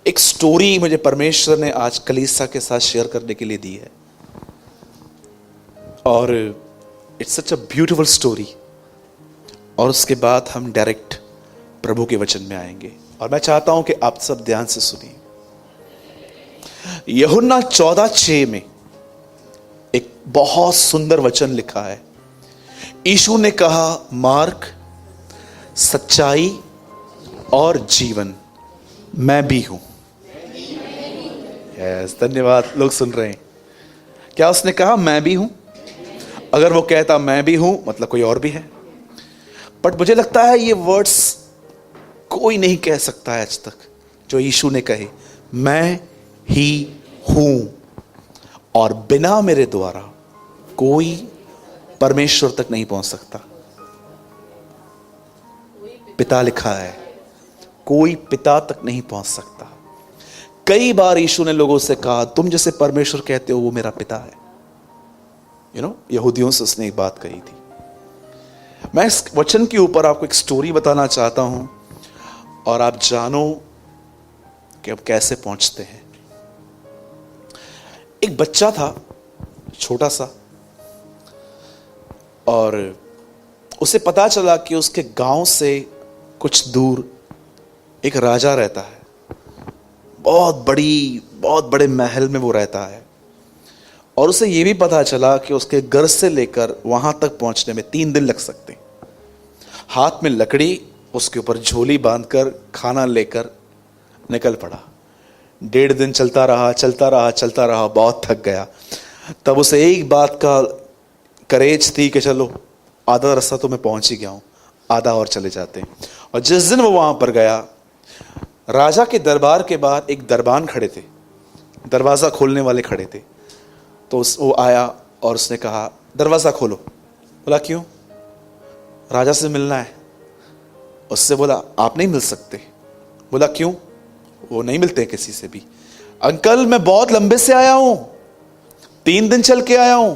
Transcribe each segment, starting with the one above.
एक स्टोरी मुझे परमेश्वर ने आज कलीसिया के साथ शेयर करने के लिए दी है, और it's such a beautiful story. और उसके बाद हम डायरेक्ट प्रभु के वचन में आएंगे, और मैं चाहता हूं कि आप सब ध्यान से सुनिए। यूहन्ना 14:6 में एक बहुत सुंदर वचन लिखा है। यीशु ने कहा, मार्ग, सच्चाई और जीवन मैं भी हूं। यस, धन्यवाद, लोग सुन रहे हैं। क्या उसने कहा? मैं भी हूं। अगर वो कहता मैं भी हूं, मतलब कोई और भी है। बट मुझे लगता है ये वर्ड्स कोई नहीं कह सकता है आज तक जो यीशु ने कहे, मैं ही हूं, और बिना मेरे द्वारा कोई परमेश्वर तक नहीं पहुंच सकता। पिता लिखा है, कोई पिता तक नहीं पहुंच सकता। कई बार यीशु ने लोगों से कहा, तुम जैसे परमेश्वर कहते हो वो मेरा पिता है। यहूदियों से उसने एक बात कही थी। मैं इस वचन के ऊपर आपको एक स्टोरी बताना चाहता हूं, और आप जानो कि अब कैसे पहुंचते हैं। एक बच्चा था, छोटा सा, और उसे पता चला कि उसके गांव से कुछ दूर एक राजा रहता है। बहुत बड़े महल में वो रहता है, और उसे यह भी पता चला कि उसके घर से लेकर वहां तक पहुंचने में 3 दिन लग सकते हैं। हाथ में लकड़ी, उसके ऊपर झोली बांधकर खाना लेकर निकल पड़ा। 1.5 दिन चलता रहा, बहुत थक गया। तब उसे एक बात का करेज थी कि चलो आधा रास्ता तो मैं पहुंच ही गया हूं, आधा और चले जाते हैं। और जिस दिन वो वहां पर गया, राजा के दरबार के बाहर एक दरबान खड़े थे, दरवाजा खोलने वाले खड़े थे। तो वो आया और उसने कहा, दरवाजा खोलो। बोला, क्यों? राजा से मिलना है। उससे बोला, आप नहीं मिल सकते। बोला, क्यों? वो नहीं मिलते किसी से भी। अंकल, मैं बहुत लंबे से आया हूं, 3 दिन चल के आया हूं,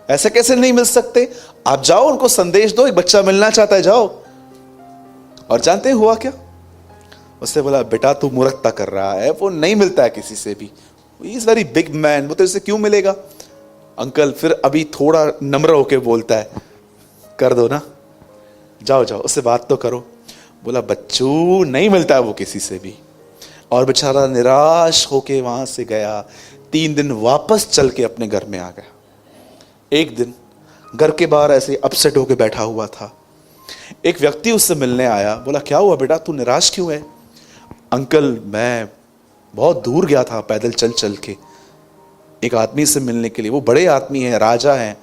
ऐसे कैसे नहीं मिल सकते? आप जाओ, उनको संदेश दो, एक बच्चा मिलना चाहता है, जाओ। और जानते हैं हुआ क्या? उससे बोला, बेटा तू मूर्खता कर रहा है, वो नहीं मिलता है किसी से भी, he is very big man, वो तेरे से क्यों मिलेगा? अंकल फिर अभी थोड़ा नम्र होके बोलता है, कर दो ना, जाओ उससे बात तो करो। बोला, बच्चू नहीं मिलता है वो किसी से भी। और बेचारा निराश होके वहां से गया। 3 दिन वापस चल के अपने घर में आ गया। एक दिन घर के बाहर ऐसे अपसेट होके बैठा हुआ था। एक व्यक्ति उससे मिलने आया। बोला, क्या हुआ बेटा, तू निराश क्यों है? अंकल, मैं बहुत दूर गया था पैदल चल के एक आदमी से मिलने के लिए। वो बड़े आदमी हैं, राजा हैं,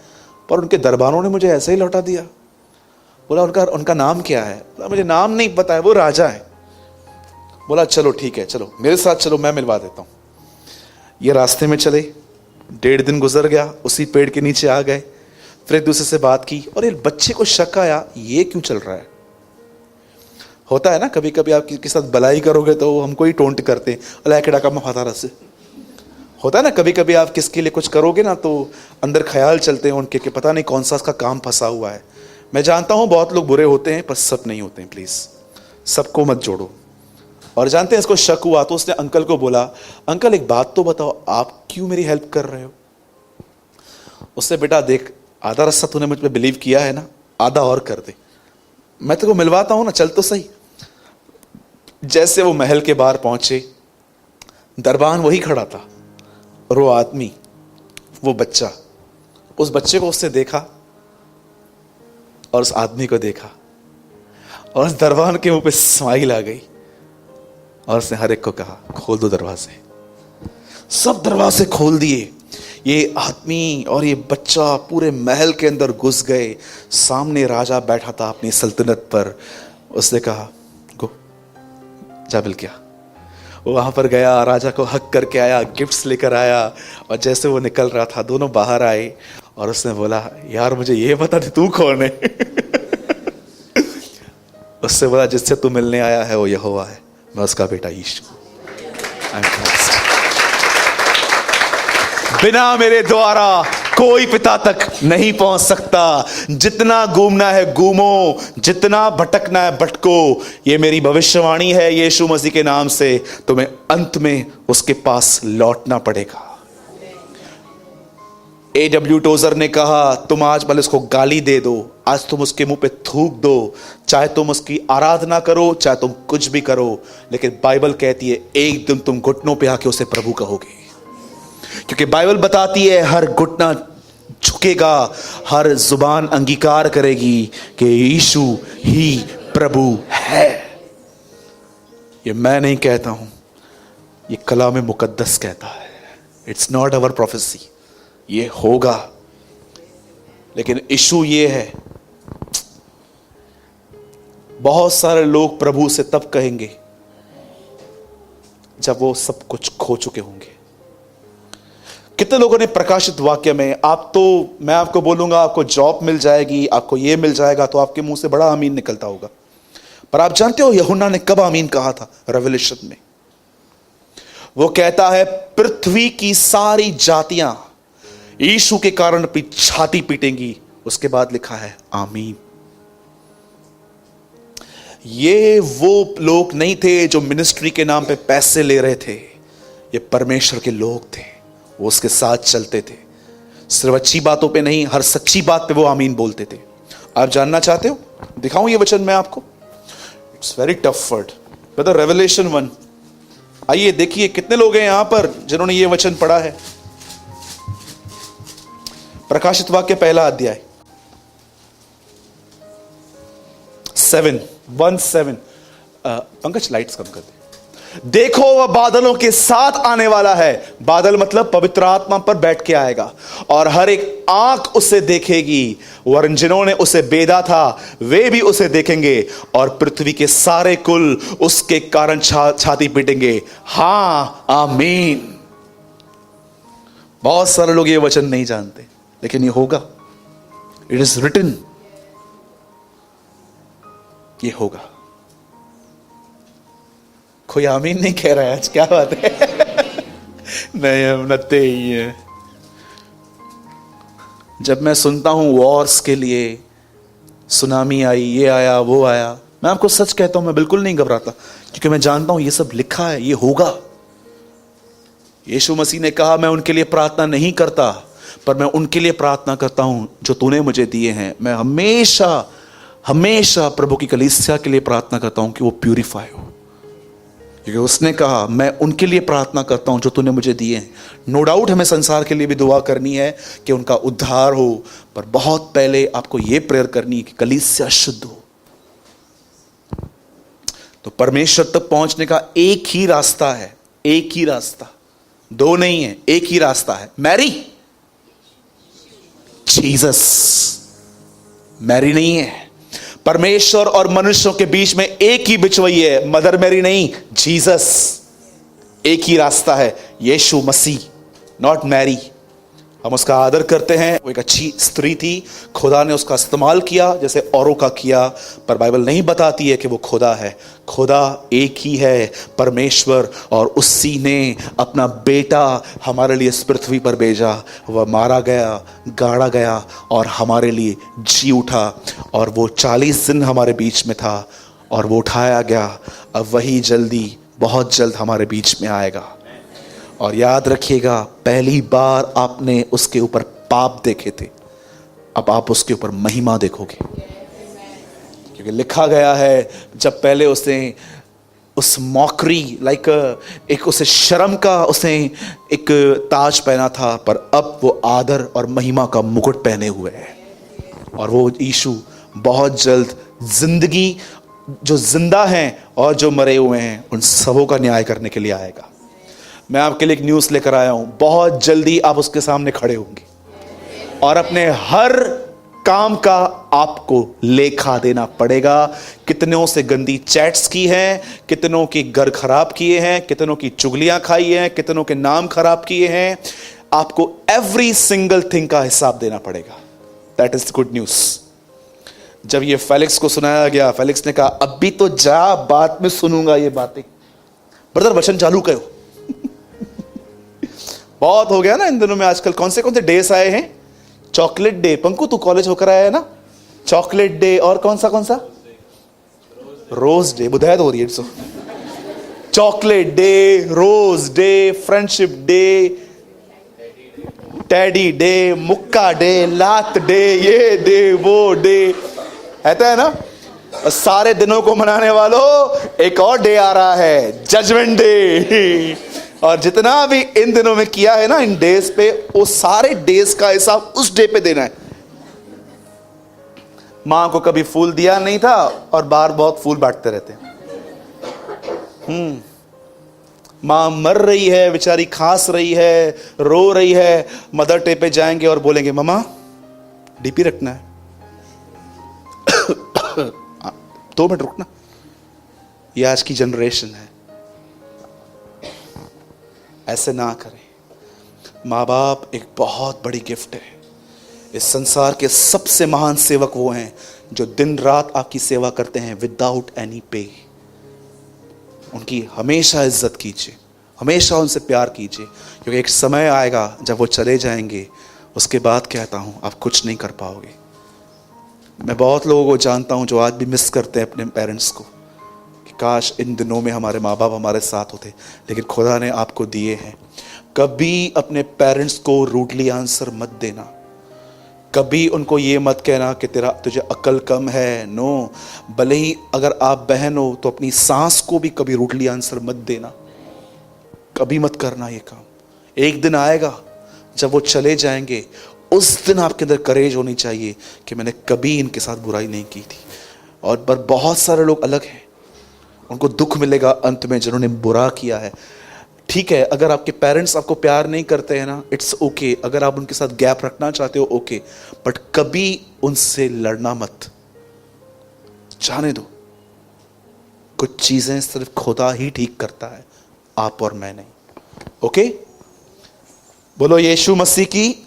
पर उनके दरबारों ने मुझे ऐसे ही लौटा दिया। बोला, उनका नाम क्या है? बोला, मुझे नाम नहीं पता है, वो राजा है। बोला, चलो ठीक है, चलो मेरे साथ चलो, मैं मिलवा देता हूं। ये रास्ते में चले, 1.5 दिन गुजर गया, उसी पेड़ के नीचे आ गए। फिर एक दूसरे से बात की, और एक बच्चे को शक आया, ये क्यों चल रहा है? होता है ना, कभी कभी आप किसी के साथ भलाई करोगे तो हमको ही टोंट करते हैं, अल्लाह केड़ा काम फाता रस। होता है ना, कभी कभी आप किसके लिए कुछ करोगे ना तो अंदर ख्याल चलते हैं उनके कि पता नहीं कौन सा उसका काम फंसा हुआ है। मैं जानता हूं बहुत लोग बुरे होते हैं, पर सब नहीं होते हैं। प्लीज सबको मत जोड़ो। और जानते हैं, इसको शक हुआ तो उसने अंकल को बोला, अंकल एक बात तो बताओ, आप क्यों मेरी हेल्प कर रहे हो? उससे, बेटा देख, आधा रास्ता तूने मुझ पे बिलीव किया है ना, आधा और कर दे, मैं तेरे को मिलवाता हूं ना, चल तो सही। जैसे वो महल के बाहर पहुंचे, दरबान वही खड़ा था, और वो आदमी, वो बच्चा, उस बच्चे को उसने देखा और उस आदमी को देखा, और उस दरबान के मुंह पे स्माइल आ गई, और उसने हर एक को कहा, खोल दो दरवाजे। सब दरवाजे खोल दिए। ये आदमी और ये बच्चा पूरे महल के अंदर घुस गए। सामने राजा बैठा था अपनी सल्तनत पर। उसने कहा, गो जा, मिल गया। वो वहां पर गया, राजा को हक करके आया, गिफ्ट्स लेकर आया, और जैसे वो निकल रहा था दोनों बाहर आए, और उसने बोला, यार मुझे ये बता दे तू कौन है? उससे बोला, जिससे तू मिलने आया है वो यहोवा है, मैं उसका बेटा यीशु। बिना मेरे द्वारा कोई पिता तक नहीं पहुंच सकता। जितना घूमना है घूमो, जितना भटकना है भटको। ये मेरी भविष्यवाणी है यीशु मसीह के नाम से, तुम्हें अंत में उसके पास लौटना पड़ेगा। A.W. टोजर ने कहा, तुम आज भले उसको गाली दे दो, आज तुम उसके मुंह पे थूक दो, चाहे तुम उसकी आराधना करो, चाहे तुम कुछ भी करो, लेकिन बाइबल कहती है एक दिन तुम घुटनों पे आके उसे प्रभु कहोगे। क्योंकि बाइबल बताती है हर घुटना झुकेगा, हर जुबान अंगीकार करेगी कि यीशु ही प्रभु है। ये मैं नहीं कहता हूं, ये कलाम मुकद्दस कहता है। इट्स नॉट अवर प्रोफेसी, ये होगा। लेकिन इशू ये है, बहुत सारे लोग प्रभु से तब कहेंगे जब वो सब कुछ खो चुके होंगे। कितने लोगों ने प्रकाशित वाक्य में, आप तो, मैं आपको बोलूंगा आपको जॉब मिल जाएगी, आपको ये मिल जाएगा, तो आपके मुंह से बड़ा आमीन निकलता होगा। पर आप जानते हो यूहन्ना ने कब आमीन कहा था? रेवलेशन में वो कहता है पृथ्वी की सारी जातियां यीशु के कारण अपनी छाती पीटेंगी। उसके बाद लिखा है आमीन। ये वो लोग नहीं थे जो मिनिस्ट्री के नाम पे पैसे ले रहे थे, ये परमेश्वर के लोग थे, वो उसके साथ चलते थे। सिर्फ अच्छी बातों पे नहीं, हर सच्ची बात पे वो आमीन बोलते थे। आप जानना चाहते हो? दिखाऊं ये वचन मैं आपको? It's very tough word brother. Revelation 1, आइए देखिए कितने लोग हैं यहां पर जिन्होंने ये वचन पढ़ा है। प्रकाशित वाक्य पहला अध्याय 7:1-7। पंकज लाइट्स कम कर दे। देखो वह बादलों के साथ आने वाला है। बादल मतलब पवित्र आत्मा पर बैठ के आएगा, और हर एक आंख उसे देखेगी, वरन जिन्होंने उसे बेधा था वे भी उसे देखेंगे, और पृथ्वी के सारे कुल उसके कारण छाती पीटेंगे। हां आमीन। बहुत सारे लोग ये वचन नहीं जानते, लेकिन ये होगा। इट इज रिटन, ये होगा। कोई आमीन नहीं कह रहा है आज, क्या बात है? नहीं, हम नत्ते ही हैं। जब मैं सुनता हूं वॉर्स के लिए, सुनामी आई, ये आया, वो आया, मैं आपको सच कहता हूं मैं बिल्कुल नहीं घबराता, क्योंकि मैं जानता हूं ये सब लिखा है, ये होगा। यीशु मसीह ने कहा मैं उनके लिए प्रार्थना नहीं करता, पर मैं उनके लिए प्रार्थना करता हूं जो तूने मुझे दिए हैं। मैं हमेशा हमेशा प्रभु की कलीसिया के लिए प्रार्थना करता हूं कि वो प्यूरिफाई हो, क्योंकि उसने कहा मैं उनके लिए प्रार्थना करता हूं जो तूने मुझे दिए हैं। नो डाउट हमें संसार के लिए भी दुआ करनी है कि उनका उद्धार हो, पर बहुत पहले आपको यह प्रेयर करनी है कि कलीसिया शुद्ध हो। तो परमेश्वर तक पहुंचने का एक ही रास्ता है, एक ही रास्ता, दो नहीं है, एक ही रास्ता है। Mary, Jesus. मैरी नहीं है। परमेश्वर और मनुष्यों के बीच में एक ही बिचवई है, मदर मैरी नहीं, जीसस। एक ही रास्ता है, यीशु मसीह, नॉट मैरी। हम उसका आदर करते हैं, वो एक अच्छी स्त्री थी, खुदा ने उसका इस्तेमाल किया जैसे औरों का किया, पर बाइबल नहीं बताती है कि वो खुदा है। खुदा एक ही है, परमेश्वर, और उसी ने अपना बेटा हमारे लिए इस पृथ्वी पर भेजा। वह मारा गया, गाड़ा गया, और हमारे लिए जी उठा, और वो 40 दिन हमारे बीच में था, और वो उठाया गया। अब वही जल्दी, बहुत जल्द हमारे बीच में आएगा। और याद रखिएगा, पहली बार आपने उसके ऊपर पाप देखे थे, अब आप उसके ऊपर महिमा देखोगे, क्योंकि लिखा गया है जब पहले उसने उस मॉकरी एक उसे शर्म का उसने एक ताज पहना था, पर अब वो आदर और महिमा का मुकुट पहने हुए है। और वो यीशु बहुत जल्द जिंदगी, जो जिंदा हैं और जो मरे हुए हैं, उन सबों का न्याय करने के लिए आएगा। मैं आपके लिए एक न्यूज़ लेकर आया हूं, बहुत जल्दी आप उसके सामने खड़े होंगे और अपने हर काम का आपको लेखा देना पड़ेगा। कितनों से गंदी चैट्स की हैं, कितनों के घर खराब किए हैं, कितनों की चुगलियां खाई हैं, कितनों के नाम खराब किए हैं, आपको एवरी सिंगल थिंग का हिसाब देना पड़ेगा। That is good news. जब ये फेलिक्स को सुनाया गया, फेलिक्स ने कहा अभी तो जा, बाद में सुनूंगा ये बातें। ब्रदर वचन चालू करो। बहुत हो गया ना इन दिनों में, आजकल कौन से डेज आए हैं चॉकलेट डे, पंकु तू कॉलेज होकर आया है ना, चॉकलेट डे, और कौन सा रोज डे, बुधाया तो हो रही है so, chocolate day, rose day, friendship day, teddy day, मुक्का डे, लात डे, ये डे वो डे, ऐसा है ना। सारे दिनों को मनाने वालों एक और डे आ रहा है, जजमेंट डे। और जितना भी इन दिनों में किया है ना इन डेज पे, वो सारे डेज का हिसाब उस डे पे देना है। मां को कभी फूल दिया नहीं था और बाहर बहुत फूल बांटते रहते हैं। मां मर रही है बेचारी, खांस रही है, रो रही है, मदर डे पे जाएंगे और बोलेंगे ममा डीपी रखना है। 2 मिनट रुकना। ये आज की जनरेशन है, ऐसे ना करें। माँ बाप एक बहुत बड़ी गिफ्ट है। इस संसार के सबसे महान सेवक वो हैं जो दिन रात आपकी सेवा करते हैं विदाउट एनी पे। उनकी हमेशा इज्जत कीजिए, हमेशा उनसे प्यार कीजिए, क्योंकि एक समय आएगा जब वो चले जाएंगे, उसके बाद कहता हूं आप कुछ नहीं कर पाओगे। मैं बहुत लोगों को जानता हूं जो आज भी मिस करते हैं अपने पेरेंट्स को, कि काश इन दिनों में हमारे माँ बाप हमारे साथ होते, लेकिन खुदा ने आपको दिए हैं। कभी अपने पेरेंट्स को रूडली आंसर मत देना, कभी उनको ये मत कहना कि तुझे अकल कम है। नो, भले ही अगर आप बहन हो तो अपनी सास को भी कभी रूडली आंसर मत देना, कभी मत करना ये काम। एक दिन आएगा जब वो चले जाएंगे, उस दिन आपके अंदर करेज होनी चाहिए कि मैंने कभी इनके साथ बुराई नहीं की थी। और पर बहुत सारे लोग अलग हैं, उनको दुख मिलेगा अंत में जिन्होंने बुरा किया है। ठीक है, अगर आपके पेरेंट्स आपको प्यार नहीं करते हैं ना, इट्स ओके। अगर आप उनके साथ गैप रखना चाहते हो, ओके, बट कभी उनसे लड़ना मत, जाने दो। कुछ चीजें सिर्फ खुदा ही ठीक करता है, आप और मैं नहीं। ओके, बोलो यीशु मसीह की